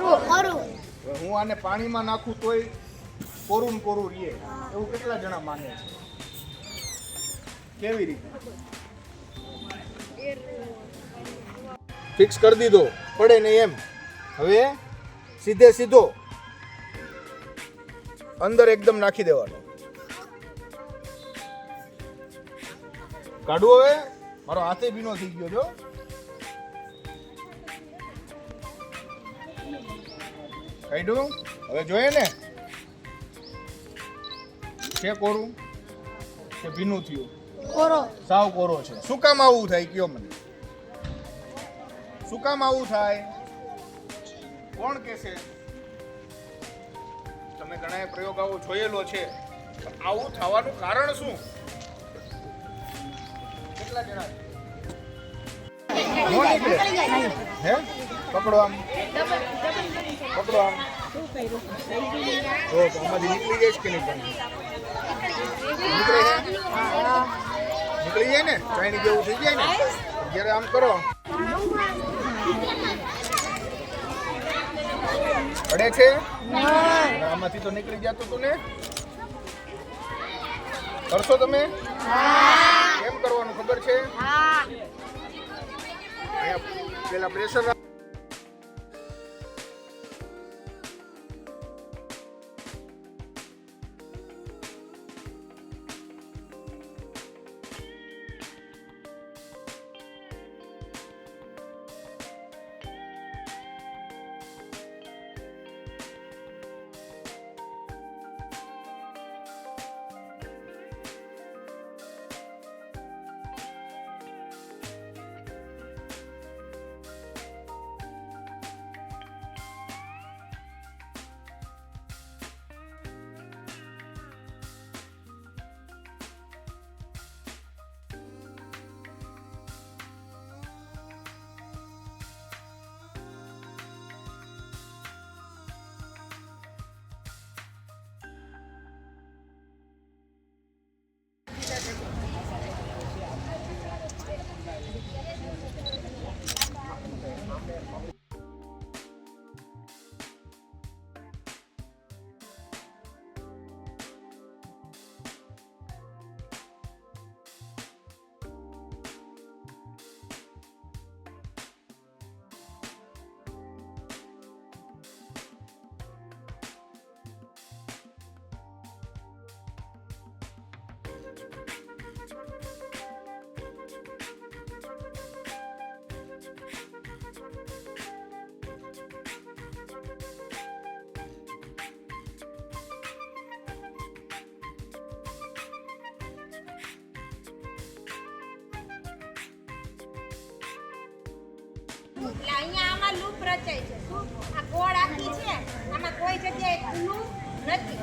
હું આને પાણીમાં નાખું તોય કોરું ને કોરું રહે એવું કેટલા જણા માને છે? કેવી રીતે ફિક્સ કરી દીધો પડે નહીં એમ? હવે સીધે સીધો અંદર એકદમ નાખી દેવાનો. કાઢું હવે, મારો હાથે ભીનો થઈ ગયો જો. કાઢ્યું. હવે જોઈએ ને છે કોરું કે ભીનું થયું? કોરો. સાવ કોરો છે. શું કામ આવું થાય કયો મને? શું કામ આવું થાય? કોણ કહેશે? તમે ઘણા પ્રયોગ આવો જોયેલો છે. આવું થવાનું કારણ શું? કેટલા જણા હે? પકડો આમ, પકડો આમ. તો આમાંથી નીકળી જાય કે નહીં? પણ નીકળી જાય ને, ચાઈની જેવું થઈ જાય ને. જ્યારે આમ કરો પડે છે. આમાંથી તો નીકળી જતું તું ને. કરશો તમે? કેમ કરવાનું ખબર છે? અહીંયા પેલા પ્રેશર એટલે અહીંયા આમાં લૂપ રચાય છે. આ ગોળ આખી છે, આમાં કોઈ જગ્યાએ ખુલ્લું નથી.